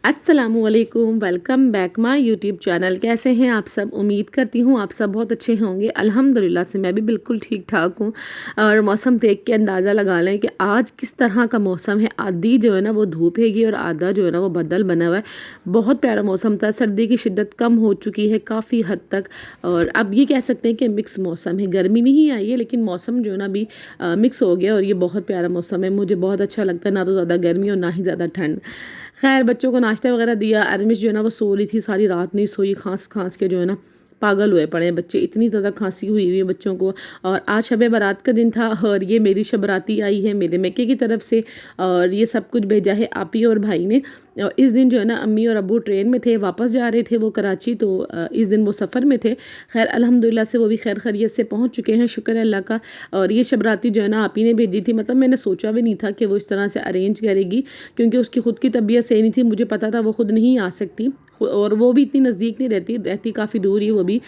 अस्सलामुअलैकुम, welcome back my YouTube channel. कैसे हैं आप सब? उम्मीद करती हूँ आप सब बहुत अच्छे होंगे। अल्हम्दुलिल्लाह से मैं भी बिल्कुल ठीक ठाक हूँ। और मौसम देख के अंदाज़ा लगा लें कि आज किस तरह का मौसम है। आधी जो है ना वो धूप हैगी और आधा जो है ना वो बादल बना हुआ है। बहुत प्यारा मौसम था। सर्दी की शिद्दत कम हो चुकी है काफ़ी हद तक, और अब ये कह सकते हैं कि मिक्स मौसम है। गर्मी नहीं आई है लेकिन मौसम जो है ना अभी मिक्स हो गया, और ये बहुत प्यारा मौसम है। मुझे बहुत अच्छा लगता है, ना तो ज़्यादा गर्मी और ना ही ज़्यादा ठंड। खैर, बच्चों को नाश्ता वगैरह दिया। अरमिश जो है ना वो सो रही थी, सारी रात नहीं सोई, खांस खांस के जो है ना पागल हुए पड़े हैं बच्चे। इतनी ज़्यादा खांसी हुई हुई है बच्चों को। और आज शब बारात का दिन था, और ये मेरी शब बाराती आई है मेरे मेके की तरफ से, और ये सब कुछ भेजा है आपी और भाई ने। और इस दिन जो है ना अम्मी और अब्बू ट्रेन में थे, वापस जा रहे थे वो कराची, तो इस दिन वो सफ़र में थे। खैर अल्हम्दुलिल्लाह से वो भी खैर खैरियत से पहुंच चुके हैं, शुक्र है अल्लाह का। और ये शब राती जो है ना आप ही ने भेजी थी। मतलब मैंने सोचा भी नहीं था कि वो इस तरह से अरेंज करेगी, क्योंकि उसकी ख़ुद की तबीयत सही नहीं थी। मुझे पता था वो ख़ुद नहीं आ सकती, और वो भी इतनी नज़दीक नहीं रहती काफ़ी दूर ही वो भी।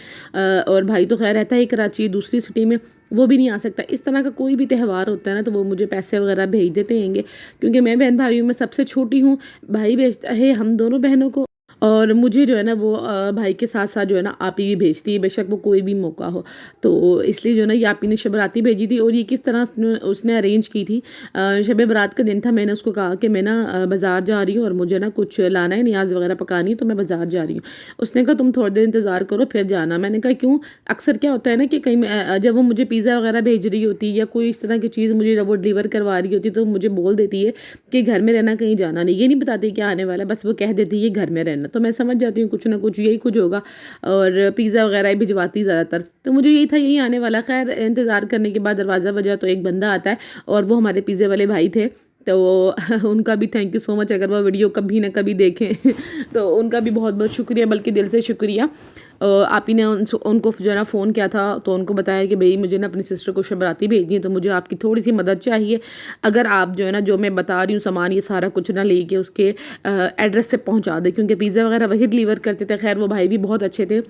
और भाई तो खैर रहता है कराची दूसरी सिटी में, वो भी नहीं आ सकता। इस तरह का कोई भी त्यौहार होता है ना तो वो मुझे पैसे वगैरह भेज देते हैंगे, क्योंकि मैं बहन भाइयों में सबसे छोटी हूँ। भाई भेजता है हम दोनों बहनों को, और मुझे जो है ना वो भाई के साथ साथ जो है ना आप ही भी भेजती है, बेशक वो कोई भी मौका हो। तो इसलिए जो है ना ये आप ही ने शब बाराती भेजी थी। और ये किस तरह उसने अरेंज की थी। शब बारात का दिन था, मैंने उसको कहा कि मैं ना बाज़ार जा रही हूँ और मुझे ना कुछ लाना है, नियाज़ वगैरह पकानी है, तो मैं बाज़ार जा रही हूँ। उसने कहा तुम थोड़ी देर इंतज़ार करो फिर जाना। मैंने कहा क्यों? अक्सर क्या होता है ना कि कहीं जब वो मुझे पिज़्ज़ा वगैरह भेज रही होती है या कोई इस तरह की चीज़ मुझे जब वो डिलीवर करवा रही होती है, तो मुझे बोल देती है कि घर में रहना, कहीं जाना नहीं। ये नहीं बताती क्या आने वाला है, बस वो कह देती है घर में रहना। तो मैं समझ जाती हूँ कुछ ना कुछ यही कुछ होगा, और पिज़्ज़ा वगैरह ही भिजवाती ज़्यादातर। तो मुझे यही था यही आने वाला। खैर इंतज़ार करने के बाद दरवाज़ा बजा तो एक बंदा आता है, और वो हमारे पिज़्ज़े वाले भाई थे। तो उनका भी थैंक यू सो मच, अगर वो वीडियो कभी ना कभी देखें तो उनका भी बहुत बहुत शुक्रिया, बल्कि दिल से शुक्रिया। आप ही ने उनको जो है ना फ़ोन किया था, तो उनको बताया कि भाई मुझे ना अपनी सिस्टर को शब बाराती भेजनी है, तो मुझे आपकी थोड़ी सी मदद चाहिए। अगर आप जो है ना जो मैं बता रही हूँ सामान ये सारा कुछ ना लेके उसके एड्रेस से पहुँचा दे, क्योंकि पिज़्ज़ा वगैरह वही डिलीवर करते थे। खैर वो भाई भी बहुत अच्छे थे,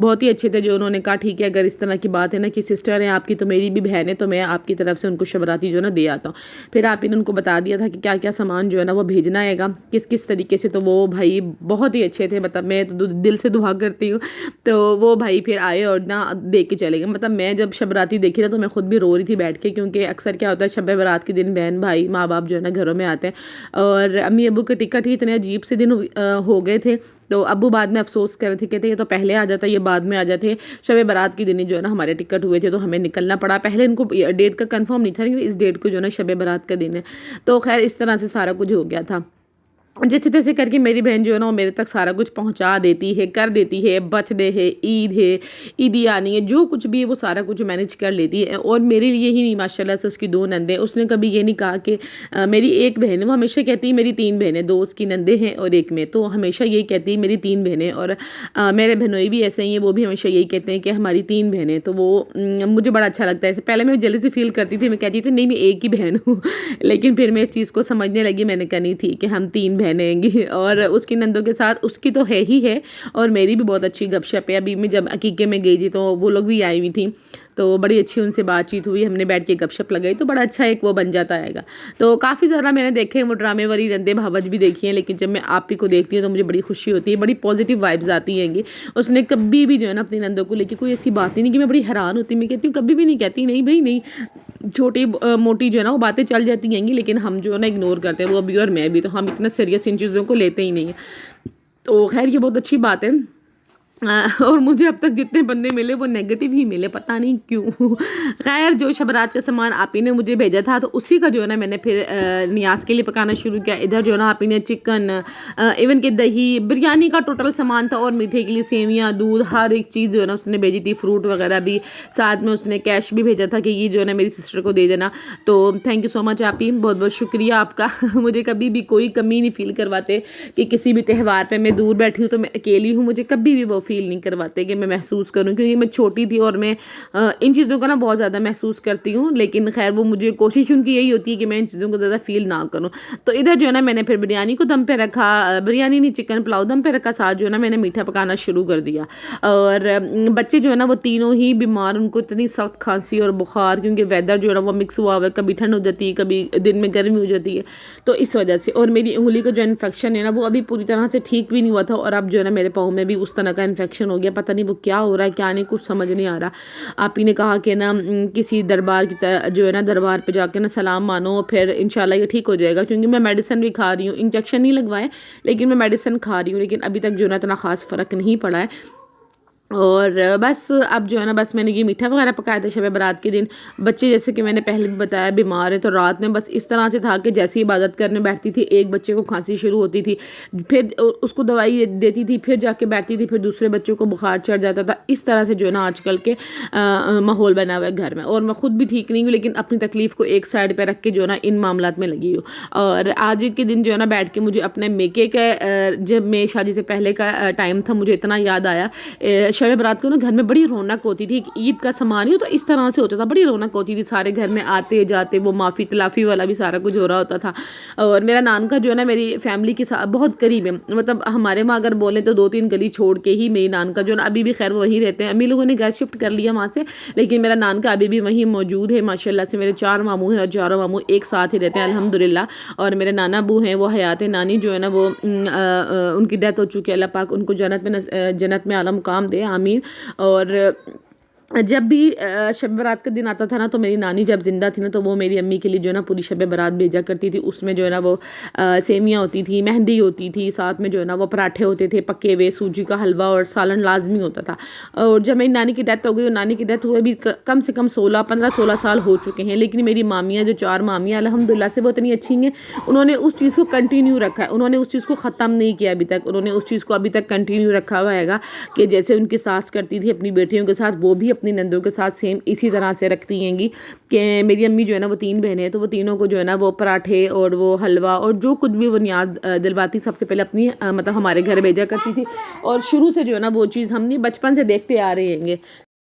बहुत ही अच्छे थे, जो उन्होंने कहा ठीक है अगर इस तरह की बात है ना कि सिस्टर है आपकी तो मेरी भी बहन है, तो मैं आपकी तरफ से उनको शब बाराती जो है ना दे आता हूँ। फिर आप इन्होंने उनको बता दिया था कि क्या क्या सामान जो है ना वो भेजना हैगा, किस किस तरीके से। तो वो भाई बहुत ही अच्छे थे, मतलब मैं तो दिल से दुआ करती हूँ। तो वो भाई फिर आए और ना देख के चले गए। मतलब मैं जब शब बाराती देखी ना तो मैं खुद भी रो रही थी बैठ के, क्योंकि अक्सर क्या होता है शब बारात के दिन बहन भाई माँ बाप जो है ना घरों में आते हैं, और अम्मी अबू के टिकट ही इतने अजीब से दिन हो गए थे। तो अब्बू बाद में अफसोस कर रहे थे, कहते ये तो पहले आ जाता, ये बाद में आ जाते। शब बारात के दिन ही जो है ना हमारे टिकट हुए थे, तो हमें निकलना पड़ा। पहले इनको डेट का कंफर्म नहीं था, लेकिन इस डेट को जो है ना शब बारात का दिन है। तो खैर इस तरह से सारा कुछ हो गया था। जैसे तैसे करके मेरी बहन जो है ना वो मेरे तक सारा कुछ पहुंचा देती है, कर देती है। बर्थडे है, ईदी आनी है, जो कुछ भी है वो सारा कुछ मैनेज कर लेती है। और मेरे लिए ही नहीं, माशाल्लाह से उसकी 2 नंदे। उसने कभी ये नहीं कहा कि मेरी एक बहन है, वो हमेशा कहती है मेरी 3 बहनें, 2 उसकी नंदे हैं और एक मैं। तो हमेशा यही कहती है मेरी 3 बहनें। और मेरे बहनोई भी ऐसे ही हैं, वो भी हमेशा यही कहते हैं कि हमारी 3 बहनें। तो वो मुझे बड़ा अच्छा लगता है। पहले मैं जेलसी फील करती थी, मैं कहती थी नहीं मैं एक ही बहन हूँ लेकिन फिर मैं इस चीज़ को समझने लगी। मैंने कहा नहीं ठीक है हम 3 बहनें हैंगी। और उसकी नंदों के साथ उसकी तो है ही है, और मेरी भी बहुत अच्छी गपशप है। अभी मैं जब अकीके में गई थी तो वो लोग भी आई हुई थी, तो बड़ी अच्छी उनसे बातचीत हुई, हमने बैठ के गपशप लगाई, तो बड़ा अच्छा एक वो बन जाता है। तो काफ़ी ज़्यादा मैंने देखे हैं वो ड्रामे वाली नंदे भावज भी देखी हैं, लेकिन जब मैं आप ही को देखती हूँ तो मुझे बड़ी खुशी होती है, बड़ी पॉजिटिव वाइब्स आती हैंगी। उसने कभी भी जो है ना अपनी नंदों को लेकर कोई ऐसी बात ही नहीं की। मैं बड़ी हैरान होती, मैं कहती हूँ कभी भी नहीं कहती नहीं भाई नहीं, छोटी मोटी जो है ना वो बातें चल जाती हैंगी, लेकिन हम जो है ना इग्नोर करते हैं, वो अभी और मैं भी, तो हम इतना सीरियस इन चीज़ों को लेते ही नहीं है। तो खैर ये बहुत अच्छी बात है। और मुझे अब तक जितने बंदे मिले वो नेगेटिव ही मिले, पता नहीं क्यों। खैर जो शब बारात का सामान आप ही ने मुझे भेजा था, तो उसी का जो है ना मैंने फिर नियाज़ के लिए पकाना शुरू किया। इधर जो है ना आप ही ने चिकन, इवन कि दही, बिरयानी का टोटल सामान था, और मीठे के लिए सेवियाँ, दूध, हर एक चीज़ जो है ना उसने भेजी थी। फ्रूट वगैरह भी साथ में उसने कैश भी भेजा था कि ये जो है ना मेरी सिस्टर को दे देना। तो थैंक यू सो मच आप ही, बहुत बहुत शुक्रिया आपका। मुझे कभी भी कोई कमी नहीं फील करवाते कि किसी भी त्यौहार पर मैं दूर बैठी हूँ तो मैं अकेली हूँ, मुझे कभी भी वो फ़ील नहीं करवाते कि मैं महसूस करूँ, क्योंकि मैं छोटी थी और मैं इन चीज़ों को ना बहुत ज़्यादा महसूस करती हूँ। लेकिन ख़ैर वो मुझे कोशिश उनकी यही होती है कि मैं इन चीज़ों को ज़्यादा फ़ील ना करूँ। तो इधर जो है ना मैंने फिर बिरयानी को दम पे रखा, बिरयानी नहीं चिकन पुलाव दम पे रखा, साथ जो है ना मैंने मीठा पकाना शुरू कर दिया। और बच्चे जो है ना वो तीनों ही बीमार, उनको इतनी सख्त खांसी और बुखार, क्योंकि वेदर जो है ना वो मिक्स हुआ हुआ है, कभी ठंड हो जाती है, कभी दिन में गर्मी हो जाती है, तो इस वजह से। और मेरी उंगली का जो इन्फेक्शन है ना वो अभी पूरी तरह से ठीक भी नहीं हुआ था, और अब जो है ना मेरे पाँव में भी उस तरह का इन्फेक्शन हो गया। पता नहीं वो क्या हो रहा है क्या नहीं, कुछ समझ नहीं आ रहा। आप ही ने कहा कि ना किसी दरबार की जो है ना दरबार पे जाके ना सलाम मानो, फिर इंशाल्लाह ये ठीक हो जाएगा। क्योंकि मैं मेडिसिन भी खा रही हूँ, इंजेक्शन नहीं लगवाए लेकिन मैं मेडिसिन खा रही हूँ, लेकिन अभी तक जो है ना इतना ख़ास फ़र्क नहीं पड़ा है। और बस अब जो है ना बस मैंने ये मीठा वगैरह पकाया था शब बारात के दिन। बच्चे जैसे कि मैंने पहले भी बताया बीमार है, तो रात में बस इस तरह से था कि जैसे ही इबादत करने बैठती थी एक बच्चे को खांसी शुरू होती थी, फिर उसको दवाई देती थी, फिर जाके बैठती थी, फिर दूसरे बच्चों को बुखार चढ़ जाता था। इस तरह से जो है ना आजकल के माहौल बना हुआ है घर में। और मैं खुद भी ठीक नहीं हूँ, लेकिन अपनी तकलीफ़ को एक साइड पर रख के जो है ना इन मामलात में लगी हूँ। और आज के दिन जो है ना बैठ के मुझे अपने मेके का जब मैं शादी से पहले का टाइम था, मुझे इतना याद आया। शब बारात को ना घर में बड़ी रौनक होती थी, एक ईद का सामान ही तो इस तरह से होता था, बड़ी रौनक होती थी, सारे घर में आते जाते, वो माफ़ी तलाफ़ी वाला भी सारा कुछ हो रहा होता था। और मेरा नान का जो है ना मेरी फैमिली के साथ बहुत करीब है, मतलब हमारे वहाँ अगर बोले तो 2-3 गली छोड़ के ही मेरी नान का जो है ना अभी भी खैर वो वहीं रहते हैं। अम्मी लोगों ने घर शिफ्ट कर लिया वहाँ से, लेकिन मेरा नान का अभी भी वहीं मौजूद है। माशाल्लाह से मेरे 4 मामू हैं और चारों मामू एक साथ ही रहते हैं अल्हम्दुलिल्लाह। और मेरे नाना अबू हैं वो हयात है, नानी जो है ना वो उनकी डेथ हो चुकी है, अल्लाह पाक उनको जन्नत में आला मुकाम दे, आमीन। और जब भी शब बारात का दिन आता था ना, तो मेरी नानी जब ज़िंदा थी ना, तो वो मेरी अम्मी के लिए जो है ना पूरी शब बारात भेजा करती थी। उसमें जो है ना वो सेमियाँ होती थी, मेहंदी होती थी, साथ में जो है ना वो पराठे होते थे पके हुए, सूजी का हलवा और सालन लाजमी होता था। और जब मेरी नानी की डेथ हो गई, और नानी की डेथ हुए भी कम से कम 15-16 साल हो चुके हैं, लेकिन मेरी मामियाँ जो 4 मामियाँ अल्हम्दुलिल्लाह से वो इतनी अच्छी हैं, उन्होंने उस चीज़ को कंटिन्यू रखा है, उन्होंने उस चीज़ को ख़त्म नहीं किया अभी तक, उन्होंने उस चीज़ को अभी तक कंटिन्यू रखा हुआ है कि जैसे उनकी सास करती थी अपनी बेटियों के साथ, वो भी अपनी नंदों के साथ सेम इसी तरह से रखती हैंगी। कि मेरी अम्मी जो है ना वो 3 बहनें हैं, तो वो तीनों को जो है ना वो पराठे और वो हलवा और जो कुछ भी वो नियाज दिलवाती, सबसे पहले अपनी मतलब हमारे घर भेजा करती थी। और शुरू से जो है ना वो चीज़ हमने बचपन से देखते आ रहे हैंगे।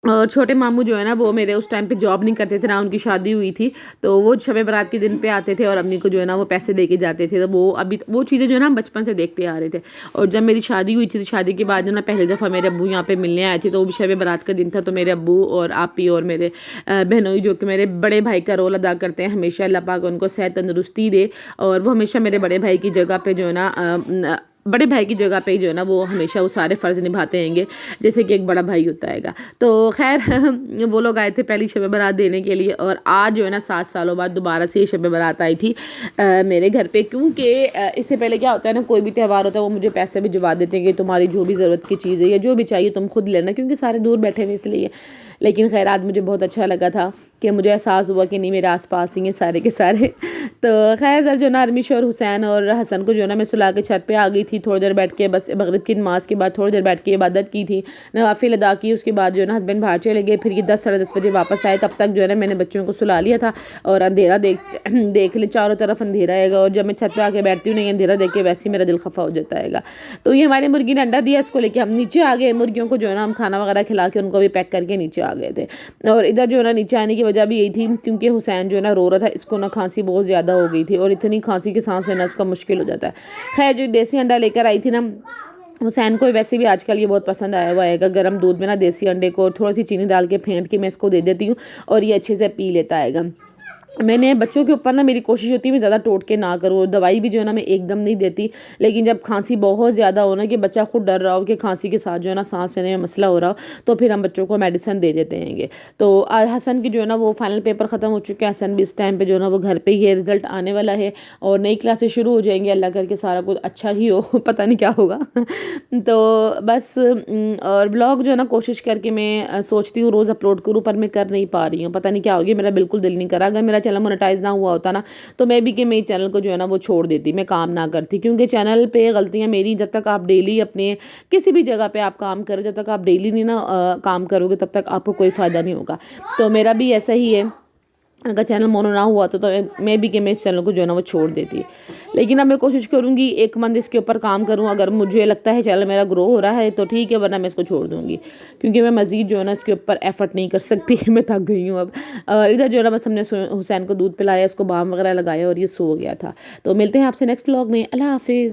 और छोटे मामू जो है ना वो मेरे उस टाइम पे जॉब नहीं करते थे, ना उनकी शादी हुई थी, तो वो शब बारात के दिन पे आते थे और अम्मी को जो है ना वो पैसे दे के जाते थे। तो वो अभी वो चीज़ें जो है ना हम बचपन से देखते आ रहे थे। और जब मेरी शादी हुई थी, तो शादी के बाद जो ना पहली दफ़ा मेरे अब्बू यहाँ पे मिलने आए थे, तो वो भी शब बारात का दिन था। तो मेरे अब्बू और आपी और मेरे बहनोई जो कि मेरे बड़े भाई का रोल अदा करते हैं, हमेशा अल्लाह पाक उनको सेहत तंदुरुस्ती दे, और वो हमेशा मेरे बड़े भाई की जगह पे जो है ना बड़े भाई की जगह पे जो है ना वो हमेशा वो सारे फ़र्ज़ निभाते हैंगे, जैसे कि एक बड़ा भाई होता हैगा। तो खैर वो लोग आए थे पहली शब बारात देने के लिए, और आज जो है ना 7 सालों बाद दोबारा से ये शब बारात आई थी मेरे घर पे। क्योंकि इससे पहले क्या होता है ना, कोई भी त्यौहार होता है वो मुझे पैसे भिजवा देते हैं कि तुम्हारी जो भी ज़रूरत की चीज़ है या जो भी चाहिए तुम खुद लेना, क्योंकि सारे दूर बैठे हुए इसलिए। लेकिन खैर आज मुझे बहुत अच्छा लगा था कि मुझे एहसास हुआ कि नहीं मेरे आसपास ही हैं सारे के सारे। तो खैर जो ना अरमिश और हुसैन और हसन को जो ना मैं सुला के छत पे आ गई थी, थोड़ी देर बैठ के बस मगरिब की नमाज के बाद थोड़ी देर बैठ के इबादत की थी, नवाफिल अदा की। उसके बाद जो है ना हस्बैंड बाहर चले गए, फिर ये 10 साढ़े 10 बजे वापस आए। तब तक जो है ना मैंने बच्चों को सुला लिया था, और अंधेरा देख ले, चारों तरफ अंधेरा आएगा, और जब मैं छत पे आके बैठती हूँ नहीं अंधेरा देख के, वैसे ही मेरा दिल खफा हो जाता है। तो ये हमारी मुर्गी ने अंडा दिया, इसको लेके हम नीचे आ गए। मुर्गियों को जो है ना हम खाना वगैरह खिला के उनको भी पैक करके नीचे आ गए थे। और इधर जो है ना नीचे आने की वजह भी यही थी, क्योंकि हुसैन जो है ना रो रहा था, इसको ना खांसी बहुत ज़्यादा हो गई थी, और इतनी खांसी के सांस लेना उसका मुश्किल हो जाता है। खैर जो देसी अंडा लेकर आई थी ना, हुसैन को वैसे भी आजकल ये बहुत पसंद आया हुआ है, गर्म दूध में ना देसी अंडे को थोड़ी सी चीनी डाल के फेंट के मैं इसको दे देती हूँ, और ये अच्छे से पी लेता है। मैंने बच्चों के ऊपर ना मेरी कोशिश होती है मैं ज़्यादा टोट के ना करूँ, दवाई भी जो है ना मैं एकदम नहीं देती, लेकिन जब खांसी बहुत ज़्यादा हो ना कि बच्चा खुद डर रहा हो कि खांसी के साथ जो है ना सांस लेने में मसला हो रहा हो, तो फिर हम बच्चों को मेडिसिन दे देते हैंगे। तो हसन की जो है ना वो फाइनल पेपर ख़त्म हो चुके हैं, हसन भी इस टाइम पे जो है ना वो घर पे ही है, रिज़ल्ट आने वाला है और नई क्लासेस शुरू हो जाएंगी, अल्लाह करके सारा कुछ अच्छा ही हो पता नहीं क्या होगा। तो बस और ब्लॉग जो है ना कोशिश करके मैं सोचती हूँ रोज़ अपलोड करूँ, पर मैं कर नहीं पा रही हूँ, पता नहीं क्या हो गया, मेरा बिल्कुल दिल नहीं करा। अगर मेरा चैनल मोनेटाइज ना हुआ होता ना, तो मैं भी कि मेरे चैनल को जो है ना वो छोड़ देती, मैं काम ना करती, क्योंकि चैनल पे गलतियाँ मेरी, जब तक आप डेली अपने किसी भी जगह पे आप काम करो, जब तक आप डेली नहीं ना काम करोगे, तब तक आपको कोई फ़ायदा नहीं होगा। तो मेरा भी ऐसा ही है, अगर चैनल मोनो ना हुआ तो मैं भी कि मैं इस चैनल को जो है ना वो छोड़ देती। लेकिन अब मैं कोशिश करूँगी 1 मंथ इसके ऊपर काम करूँ, अगर मुझे लगता है चैनल मेरा ग्रो हो रहा है तो ठीक है, वरना मैं इसको छोड़ दूँगी, क्योंकि मैं मज़ीद जो है ना इसके ऊपर एफ़र्ट नहीं कर सकती। मैं थक गई हूँ अब। और इधर जो है ना बस हमने हुसैन को दूध पिलाया, उसको बाम वगैरह लगाया और ये सो गया था। तो मिलते हैं आपसे नेक्स्ट व्लॉग में। अल्लाह हाफ़िज़।